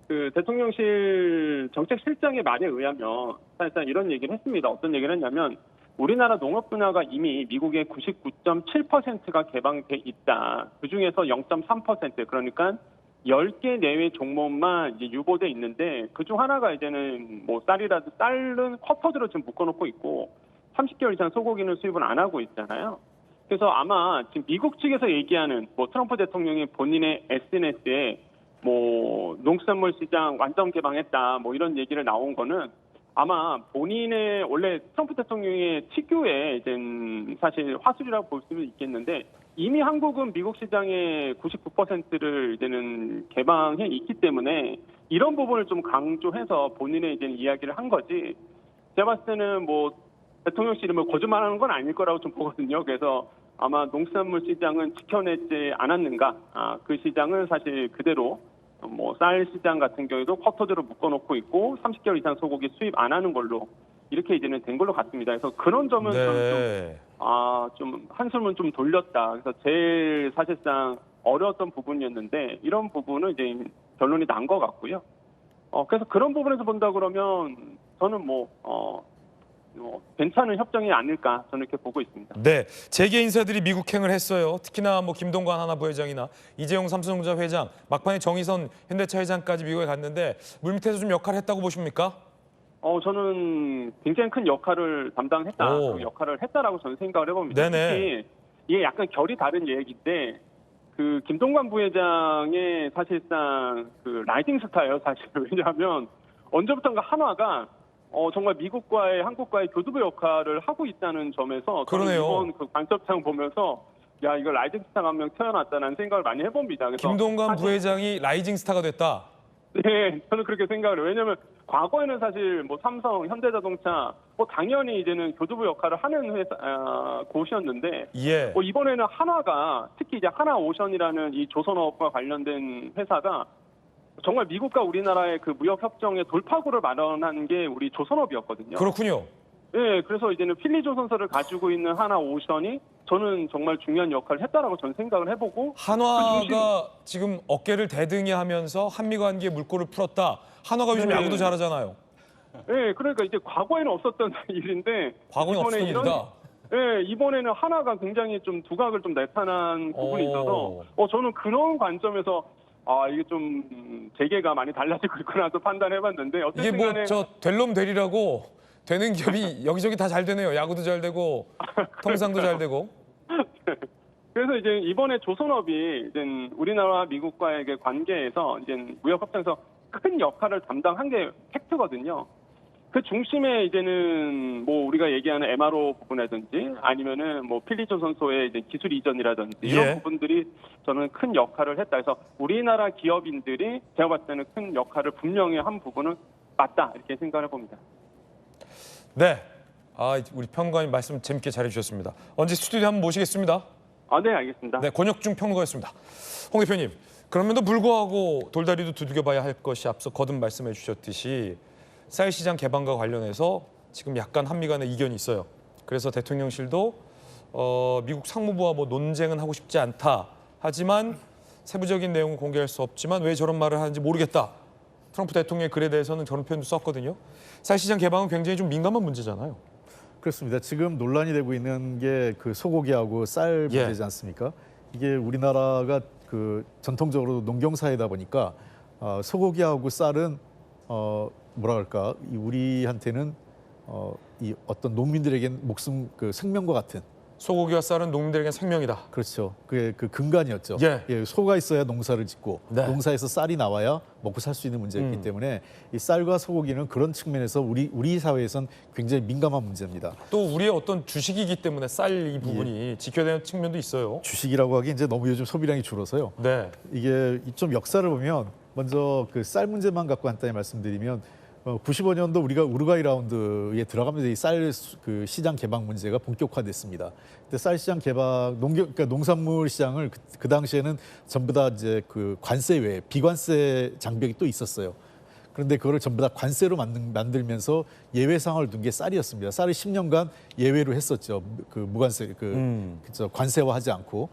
그 대통령실 정책실장의 말에 의하면 사실상 이런 얘기를 했습니다. 어떤 얘기를 했냐면 우리나라 농업 분야가 이미 미국의 99.7%가 개방돼 있다. 그 중에서 0.3% 그러니까 10개 내외 종목만 이제 유보돼 있는데 그중 하나가 이제는 뭐 쌀은 쿼터제로 지금 묶어놓고 있고 30개월 이상 소고기는 수입을 안 하고 있잖아요. 그래서 아마 지금 미국 측에서 얘기하는 뭐 트럼프 대통령이 본인의 SNS에 뭐 농수산물 시장 완전 개방했다 뭐 이런 얘기를 나온 거는 아마 본인의 원래 트럼프 대통령의 특유의 이제 사실 화술이라고 볼 수도 있겠는데 이미 한국은 미국 시장의 99%를 이제는 개방해 있기 때문에 이런 부분을 좀 강조해서 본인의 이제 이야기를 한 거지. 제가 봤을 때는 뭐 대통령실이 뭐 거짓말하는 건 아닐 거라고 좀 보거든요. 그래서 아마 농수산물 시장은 지켜내지 않았는가. 그 시장은 사실 그대로 뭐 쌀 시장 같은 경우에도 쿼터제로 묶어놓고 있고 30개월 이상 소고기 수입 안 하는 걸로 이렇게 이제는 된 걸로 같습니다. 그래서 그런 점은 네. 좀 한숨은 좀 돌렸다. 그래서 제일 사실상 어려웠던 부분이었는데 이런 부분은 이제 결론이 난 것 같고요. 그래서 그런 부분에서 본다 그러면 저는 괜찮은 협정이 아닐까 저는 이렇게 보고 있습니다. 네, 재계 인사들이 미국행을 했어요. 특히나 뭐 김동관 하나 부회장이나 이재용 삼성전자 회장, 막판에 정의선 현대차 회장까지 미국에 갔는데 물밑에서 좀 역할을 했다고 보십니까? 저는 굉장히 큰 역할을 담당했다, 그 역할을 했다라고 저는 생각을 해봅니다. 네네. 특히 이게 약간 결이 다른 얘기인데 그 김동관 부회장의 사실상 그 라이징 스타예요, 사실. 왜냐하면 언제부턴가 한화가 정말 미국과의 한국과의 교두보 역할을 하고 있다는 점에서 저는 그러네요. 이번 그 관첩장 보면서 야 이거 라이징 스타가 한 명 태어났다는 생각을 많이 해봅니다. 그래서 김동관 부회장이 라이징 스타가 됐다. 네, 저는 그렇게 생각을 해요. 왜냐하면 과거에는 사실 뭐 삼성, 현대자동차 뭐 당연히 이제는 교두보 역할을 하는 곳이었는데 예. 이번에는 한화가 특히 이제 하나오션이라는 이 조선업과 관련된 회사가 정말 미국과 우리나라의 그 무역 협정의 돌파구를 마련한 게 우리 조선업이었거든요. 그렇군요. 예, 그래서 이제는 필리조선소를 가지고 있는 하나오션이 저는 정말 중요한 역할을 했다라고 저는 생각을 해보고 한화가 지금 어깨를 대등히 하면서 한미 관계에 물꼬를 풀었다. 한화가 요즘 네. 야구도 잘하잖아요. 예, 그러니까 이제 과거에는 없었던 일인데 과거는 이번에 없었던 일이다. 예, 이번에는 하나가 굉장히 좀 두각을 좀 나타난 부분이 있어서 저는 그런 관점에서 이게 좀 재계가 많이 달라지고 있구나 또 판단해봤는데 이게 어쨌든 뭐 간에 저 될 놈 되리라고 되는 기업이 여기저기 다 잘 되네요. 야구도 잘 되고 통상도 잘 되고. 그래서 이제 이번에 조선업이 이제 우리나라와 미국과의 관계에서 이제 무역 협정에서 큰 역할을 담당한 게 팩트거든요. 그 중심에 이제는 뭐 우리가 얘기하는 MRO 부분이라든지 아니면은 뭐 필리조선소의 이제 기술 이전이라든지 이런 예. 부분들이 저는 큰 역할을 했다. 그래서 우리나라 기업인들이 제가 봤을 때는 큰 역할을 분명히 한 부분은 맞다 이렇게 생각을 해봅니다. 네. 우리 평론가님 말씀 재밌게 잘해주셨습니다. 언제 스튜디오 한번 모시겠습니다. 네, 알겠습니다. 네, 권혁중 평론가였습니다. 홍 대표님, 그럼에도 불구하고 돌다리도 두들겨봐야 할 것이 앞서 거듭 말씀해 주셨듯이 쌀 시장 개방과 관련해서 지금 약간 한미 간의 이견이 있어요. 그래서 대통령실도 미국 상무부와 뭐 논쟁은 하고 싶지 않다. 하지만 세부적인 내용은 공개할 수 없지만 왜 저런 말을 하는지 모르겠다. 트럼프 대통령의 글에 대해서는 저런 표현도 썼거든요. 쌀 시장 개방은 굉장히 좀 민감한 문제잖아요. 그렇습니다. 지금 논란이 되고 있는 게 그 소고기하고 쌀 예. 문제지 않습니까? 이게 우리나라가 그 전통적으로 농경사회다 보니까 소고기하고 쌀은 뭐라 그럴까 예. 우리한테는 이 어떤 농민들에겐 목숨 그 생명과 같은 소고기와 쌀은 농민들에겐 생명이다. 그렇죠. 그게 그 근간이었죠. 예. 소가 있어야 농사를 짓고 네. 농사에서 쌀이 나와야 먹고 살 수 있는 문제였기 때문에 이 쌀과 소고기는 그런 측면에서 우리 사회에선 굉장히 민감한 문제입니다. 또 우리의 어떤 주식이기 때문에 쌀 이 부분이 지켜야 되는 측면도 있어요. 주식이라고 하기 이제 너무 요즘 소비량이 줄어서요. 네. 이게 좀 역사를 보면 먼저 그 쌀 문제만 갖고 간단히 말씀드리면 95년도 우리가 우루과이 라운드에 들어가면서 이 쌀 그 시장 개방 문제가 본격화됐습니다. 근데 쌀 시장 개방 그러니까 농산물 시장을 그 당시에는 전부 다 이제 그 관세 외에 비관세 장벽이 또 있었어요. 그런데 그거를 전부 다 관세로 만들면서 예외 상황을 둔 게 쌀이었습니다. 쌀을 10년간 예외로 했었죠. 그 무관세 그쵸, 관세화하지 않고.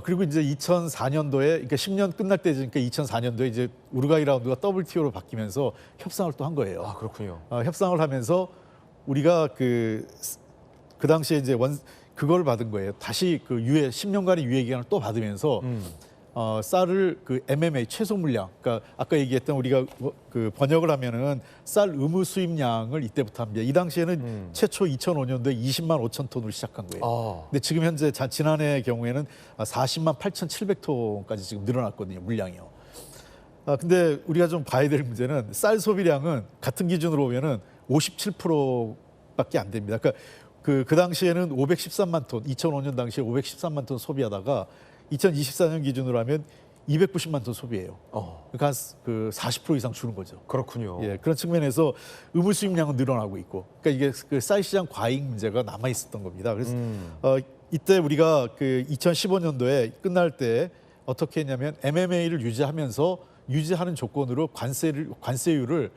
그리고 이제 2004년도에 그러니까 10년 끝날 때니까 2004년도에 이제 우루과이 라운드가 WTO로 바뀌면서 협상을 또 한 거예요. 그렇군요. 협상을 하면서 우리가 그 당시에 이제 그걸 받은 거예요. 다시 그 10년간의 유예 기간을 또 받으면서 쌀을 그 MMA 최소 물량, 그러니까 아까 얘기했던 우리가 그 번역을 하면은 쌀 의무 수입량을 이때부터 합니다. 이 당시에는 최초 2005년도에 20만 5천 톤으로 시작한 거예요. 근데 지금 현재 지난해 경우에는 40만 8,700톤까지 지금 늘어났거든요, 물량이요. 근데 우리가 좀 봐야 될 문제는 쌀 소비량은 같은 기준으로 보면은 57%밖에 안 됩니다. 그러니까 그 당시에는 513만 톤, 2005년 당시에 513만 톤 소비하다가 2024년 기준으로 하면 290만 톤 소비해요. 그러니까 그 40% 이상 줄은 거죠. 그렇군요. 예, 그런 측면에서 의무 수입량은 늘어나고 있고, 그러니까 이게 그 쌀 시장 과잉 문제가 남아 있었던 겁니다. 그래서 이때 우리가 그 2015년도에 끝날 때 어떻게 했냐면 MMA를 유지하는 조건으로 관세율을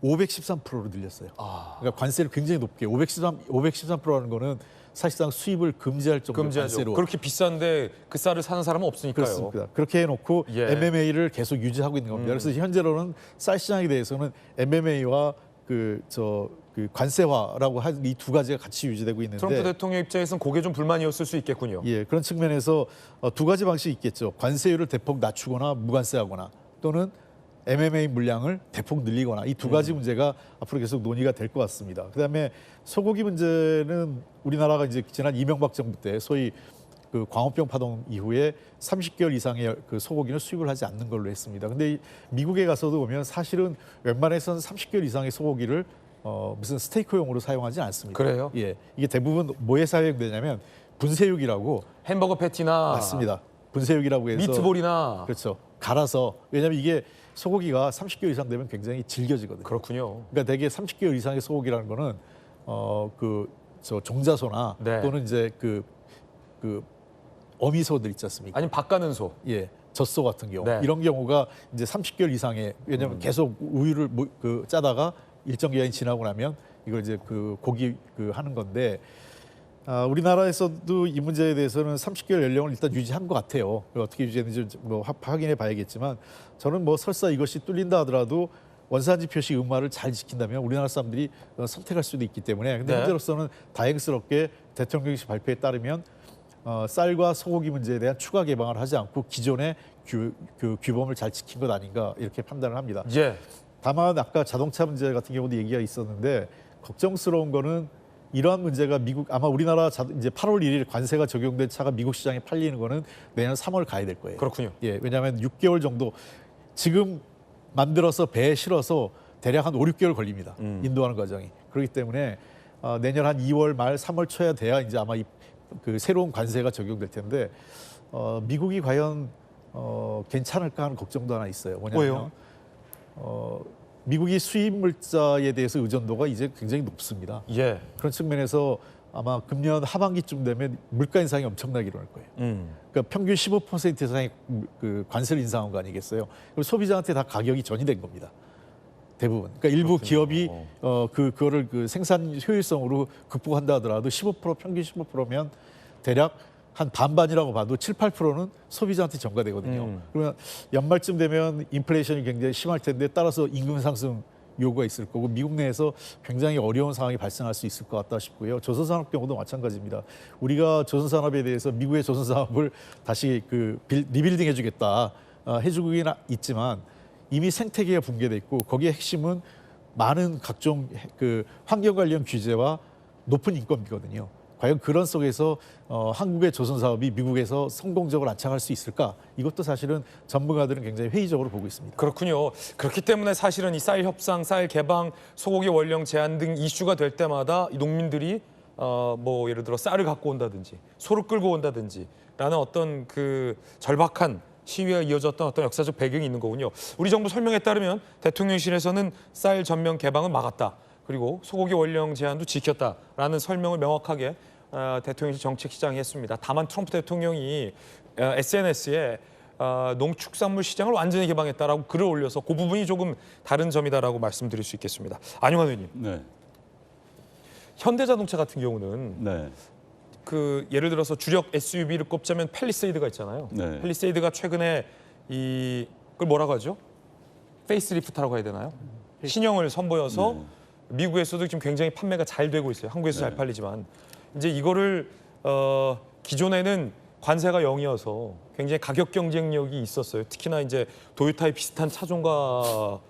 513%로 늘렸어요. 그러니까 관세를 굉장히 높게 513%라는 거는 사실상 수입을 금지할 정도로 금지하죠. 관세로 그렇게 비싼데 그 쌀을 사는 사람은 없으니까요. 그렇습니다. 그렇게 해놓고 예. MMA를 계속 유지하고 있는 겁니다. 그래서 현재로는 쌀 시장에 대해서는 MMA와 그 관세화라고 한 이 두 가지가 같이 유지되고 있는데 트럼프 대통령 입장에서는 그게 좀 불만이었을 수 있겠군요. 예, 그런 측면에서 두 가지 방식이 있겠죠. 관세율을 대폭 낮추거나 무관세하거나 또는 MMA 물량을 대폭 늘리거나 이 두 가지 문제가 앞으로 계속 논의가 될 것 같습니다. 그다음에 소고기 문제는 우리나라가 이제 지난 이명박 정부 때 소위 그 광우병 파동 이후에 30개월 이상의 그 소고기는 수입을 하지 않는 걸로 했습니다. 근데 미국에 가서도 보면 사실은 웬만해서는 30개월 이상의 소고기를 무슨 스테이크용으로 사용하지 않습니다. 그래요? 예, 이게 대부분 뭐에 사용되냐면 분쇄육이라고 햄버거 패티나 맞습니다. 분쇄육이라고 해서 미트볼이나 그렇죠. 갈아서 왜냐하면 이게 소고기가 30개월 이상 되면 굉장히 질겨지거든요. 그렇군요. 그러니까 대개 30개월 이상의 소고기라는 거는 종자소나 네. 또는 이제 그 어미소들 있지 않습니까? 아니면 밥 가는 소. 예, 젖소 같은 경우 네. 이런 경우가 이제 30개월 이상의 왜냐하면 계속 우유를 짜다가 일정 기간이 지나고 나면 이걸 이제 그 고기 하는 건데 우리나라에서도 이 문제에 대해서는 30개월 연령을 일단 유지한 것 같아요. 어떻게 유지했는지 뭐 확인해 봐야겠지만 저는 뭐 설사 이것이 뚫린다 하더라도 원산지 표시 의무화를 잘 지킨다면 우리나라 사람들이 선택할 수도 있기 때문에 근데 네. 현재로서는 다행스럽게 대통령실 발표에 따르면 쌀과 소고기 문제에 대한 추가 개방을 하지 않고 기존의 규범을 잘 지킨 것 아닌가 이렇게 판단을 합니다. 예. 다만 아까 자동차 문제 같은 경우도 얘기가 있었는데 걱정스러운 거는 이러한 문제가 아마 우리나라 이제 8월 1일 관세가 적용된 차가 미국 시장에 팔리는 거는 내년 3월 가야 될 거예요. 그렇군요. 예, 왜냐하면 6개월 정도 지금 만들어서 배에 실어서 대략 한 5, 6개월 걸립니다. 인도하는 과정이. 그렇기 때문에 내년 한 2월 말 3월 초에 돼야 이제 아마 그 새로운 관세가 적용될 텐데 미국이 과연 괜찮을까 하는 걱정도 하나 있어요. 뭐냐면 미국이 수입 물자에 대해서 의존도가 이제 굉장히 높습니다. 예. 그런 측면에서 아마 금년 하반기쯤 되면 물가 인상이 엄청나게 일어날 거예요. 그러니까 평균 15% 이상의 그 관세를 인상한 거 아니겠어요? 그럼 소비자한테 다 가격이 전이된 겁니다. 대부분. 그러니까 일부 기업이 그거를 그 생산 효율성으로 극복한다 하더라도 15% 평균 15%면 대략 한 반반이라고 봐도 7, 8%는 소비자한테 전가되거든요. 그러면 연말쯤 되면 인플레이션이 굉장히 심할 텐데 따라서 임금 상승 요구가 있을 거고 미국 내에서 굉장히 어려운 상황이 발생할 수 있을 것 같다 싶고요. 조선산업 경우도 마찬가지입니다. 우리가 조선산업에 대해서 미국의 조선산업을 다시 리빌딩 해주겠다 해주긴 있지만 이미 생태계가 붕괴돼 있고 거기에 핵심은 많은 각종 그 환경 관련 규제와 높은 인건비거든요. 과연 그런 속에서 한국의 조선사업이 미국에서 성공적으로 안착할 수 있을까? 이것도 사실은 전문가들은 굉장히 회의적으로 보고 있습니다. 그렇군요. 그렇기 때문에 사실은 이 쌀 협상, 쌀 개방, 소고기 원령 제한 등 이슈가 될 때마다 이 농민들이 뭐 예를 들어 쌀을 갖고 온다든지 소를 끌고 온다든지 라는 어떤 그 절박한 시위가 이어졌던 어떤 역사적 배경이 있는 거군요. 우리 정부 설명에 따르면 대통령실에서는 쌀 전면 개방은 막았다. 그리고 소고기 원령 제한도 지켰다라는 설명을 명확하게 대통령실 정책시장이 했습니다. 다만 트럼프 대통령이 SNS에 농축산물 시장을 완전히 개방했다라고 글을 올려서 그 부분이 조금 다른 점이다라고 말씀드릴 수 있겠습니다. 안용환 의원님, 네. 현대자동차 같은 경우는 네. 그 예를 들어서 주력 SUV를 꼽자면 팰리세이드가 있잖아요. 네. 팰리세이드가 최근에 그걸 뭐라고 하죠? 페이스리프트라고 해야 되나요? 신형을 선보여서 미국에서도 지금 굉장히 판매가 잘 되고 있어요. 한국에서 잘 팔리지만 이제 이거를 기존에는 관세가 0이어서 굉장히 가격 경쟁력이 있었어요. 특히나 이제 도요타의 비슷한 차종과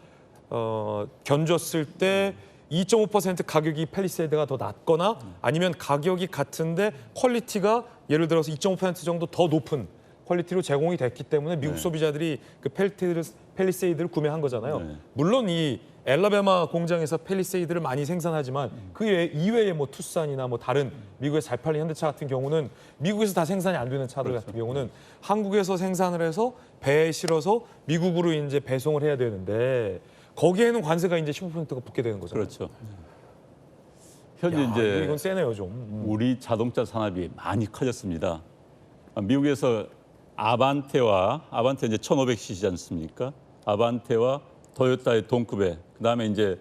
견줬을 때 2.5% 가격이 팰리세이드가 더 낮거나 아니면 가격이 같은데 퀄리티가 예를 들어서 2.5% 정도 더 높은 퀄리티로 제공이 됐기 때문에 미국 소비자들이 그 팰리세이드를 구매한 거잖아요. 네. 물론 이 엘라베마 공장에서 팰리세이드를 많이 생산하지만 그 이외에 뭐 투싼이나 뭐 다른 미국에서 잘 팔리는 현대차 같은 경우는 미국에서 다 생산이 안 되는 차들 같은 경우는 한국에서 생산을 해서 배에 실어서 미국으로 이제 배송을 해야 되는데 거기에는 관세가 이제 15%가 붙게 되는 거잖아요. 그렇죠. 현재 야, 이제 이건 세네요 좀. 우리 자동차 산업이 많이 커졌습니다. 미국에서 아반떼 이제 1500cc지 않습니까? 아반떼와 토요타의 동급에 그다음에 이제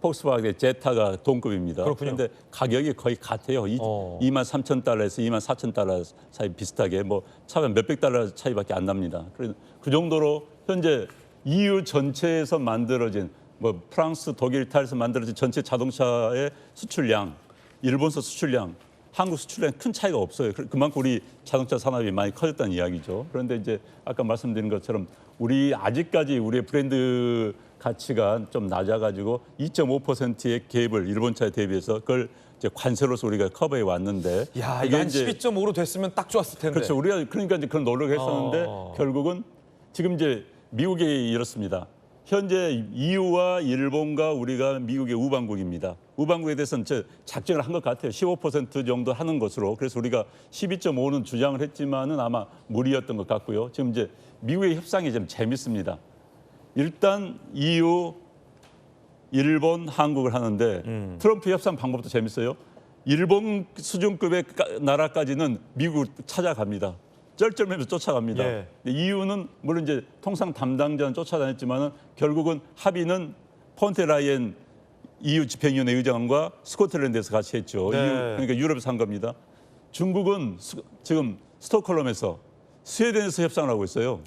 폭스바겐의 제타가 동급입니다. 그렇군요. 그런데 가격이 거의 같아요. 23,000달러에서 24,000달러 사이 비슷하게 뭐 차가 몇백 달러 차이밖에 안 납니다. 그래서 그 정도로 현재 EU 전체에서 만들어진 뭐 프랑스, 독일, 이탈리아에서 만들어진 전체 자동차의 수출량, 일본서 수출량, 한국 수출량 큰 차이가 없어요. 그만큼 우리 자동차 산업이 많이 커졌다는 이야기죠. 그런데 이제 아까 말씀드린 것처럼 우리 아직까지 우리의 브랜드 가치가 좀 낮아가지고 2.5%의 갭을 일본 차에 대비해서 그걸 이제 관세로서 우리가 커버해 왔는데. 야, 이게 한 12.5로 됐으면 딱 좋았을 텐데. 그렇죠. 우리가 그러니까 이제 그런 노력을 했었는데 결국은 지금 이제 미국이 이렇습니다. 현재 EU와 일본과 우리가 미국의 우방국입니다. 우방국에 대해서는 작정을 한 것 같아요. 15% 정도 하는 것으로. 그래서 우리가 12.5는 주장을 했지만은 아마 무리였던 것 같고요. 지금 이제 미국의 협상이 좀 재밌습니다. 일단 EU, 일본, 한국을 하는데 트럼프 협상 방법도 재밌어요. 일본 수준급의 나라까지는 미국을 찾아갑니다. 쩔쩔매면서 쫓아갑니다. 예. 근데 이유는 물론 이제 통상 담당자는 쫓아다녔지만은 결국은 합의는 폰테라이엔 EU 집행위원회 의장과 스코틀랜드에서 같이 했죠. 네. 그러니까 유럽에서 한 겁니다. 중국은 지금 스톡홀름에서 스웨덴에서 협상을 하고 있어요.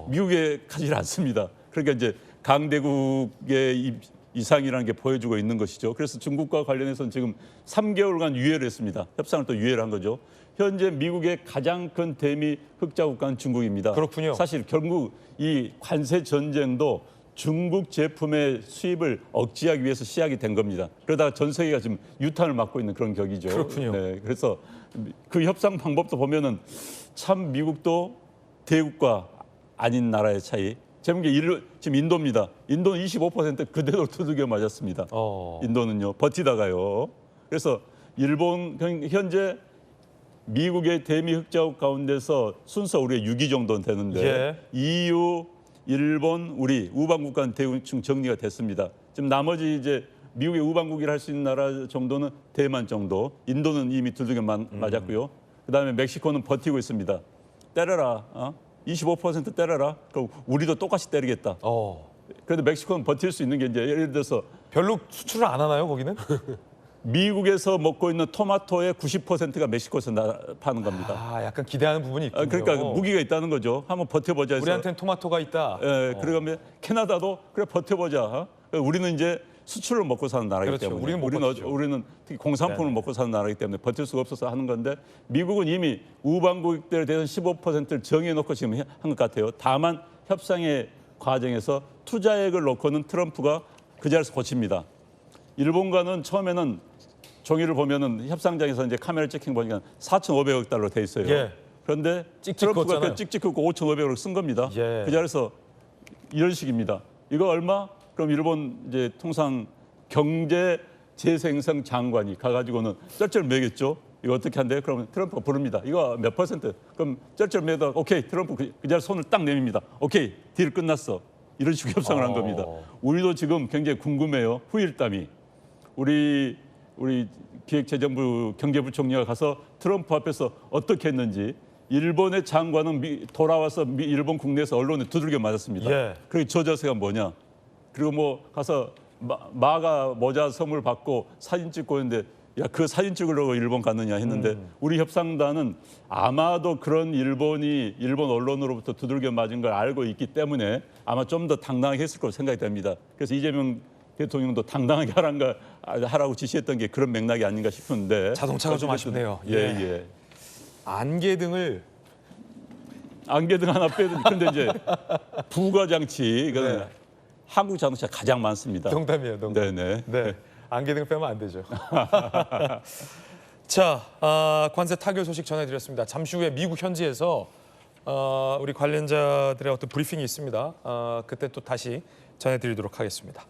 미국에 가지 않습니다. 그러니까 이제 강대국의 이상이라는 게 보여주고 있는 것이죠. 그래서 중국과 관련해서는 지금 3개월간 유예를 했습니다. 협상을 또 유예를 한 거죠. 현재 미국의 가장 큰 대미 흑자 국가는 중국입니다. 그렇군요. 사실 결국 이 관세 전쟁도 중국 제품의 수입을 억제하기 위해서 시작이 된 겁니다. 그러다가 전 세계가 지금 유탄을 맞고 있는 그런 격이죠. 그렇군요. 네, 그래서 그 협상 방법도 보면은 참 미국도 대국가 아닌 나라의 차이. 재밌는 게 지금 인도입니다. 인도는 25% 그대로 두들겨 맞았습니다. 인도는요. 버티다가요. 그래서 일본 현재 미국의 대미 흑자국 가운데서 순서 우리가 6위 정도는 되는데 EU, 일본, 우리 우방국가는 대충 정리가 됐습니다. 지금 나머지 이제 미국의 우방국이라 할 수 있는 나라 정도는 대만 정도. 인도는 이미 두들겨 맞았고요. 그다음에 멕시코는 버티고 있습니다. 때려라. 25% 때려라. 그럼 우리도 똑같이 때리겠다. 그래도 멕시코는 버틸 수 있는 게 이제 예를 들어서 별로 수출을 안 하나요, 거기는? 미국에서 먹고 있는 토마토의 90%가 멕시코에서 파는 겁니다. 약간 기대하는 부분이 있군요. 그러니까 무기가 있다는 거죠. 한번 버텨보자 해서. 우리한테는 토마토가 있다. 예, 그러면 캐나다도 그래 버텨보자. 우리는 이제 수출을 먹고 사는 나라이기 그렇죠. 때문에 우리는 못 버티죠. 우리는 특히 공산품을 먹고 사는 나라이기 때문에 버틸 수가 없어서 하는 건데 미국은 이미 우방국들에 대해서 15%를 정해놓고 지금 한 것 같아요. 다만 협상의 과정에서 투자액을 놓고는 트럼프가 그 자리에서 고칩니다. 일본과는 처음에는 종이를 보면은 협상장에서 이제 카메라 찍힌 거 보니까 4,500억 달러 돼 있어요. 그런데 트럼프가 긋잖아요. 찍찍 긋고 5,500억을 쓴 겁니다. 예. 그 자리에서 이런 식입니다. 이거 얼마? 그럼 일본 이제 통상 경제 재생산 장관이 가가지고는 쩔쩔매겠죠. 이거 어떻게 한대? 그러면 트럼프가 부릅니다. 이거 몇 %? 그럼 쩔쩔매다. 오케이, 트럼프 그 자리 손을 딱 내밉니다. 오케이, 딜 끝났어. 이런 식으로 협상을 한 겁니다. 우리도 지금 굉장히 궁금해요. 후일담이. 우리 기획재정부 경제부총리가 가서 트럼프 앞에서 어떻게 했는지 일본의 장관은 돌아와서 일본 국내에서 언론에 두들겨 맞았습니다. 그리고 저 자세가 뭐냐? 그리고 뭐 가서 마가 모자 선물 받고 사진 찍고 있는데 야, 그 사진 찍으려고 일본 갔느냐 했는데 우리 협상단은 아마도 그런 일본 언론으로부터 두들겨 맞은 걸 알고 있기 때문에 아마 좀 더 당당하게 했을 거로 생각이 됩니다. 그래서 이재명 대통령도 당당하게 하라고 지시했던 게 그런 맥락이 아닌가 싶은데 자동차가 좀 아쉽네요. 예. 안개등을 안개등 하나 빼도 근데 이제 부가 장치 이거는 한국 자동차 가장 많습니다. 농담이에요, 농담. 네네. 네, 안개등 빼면 안 되죠. 자, 관세 타결 소식 전해드렸습니다. 잠시 후에 미국 현지에서 우리 관련자들의 어떤 브리핑이 있습니다. 그때 또 다시 전해드리도록 하겠습니다.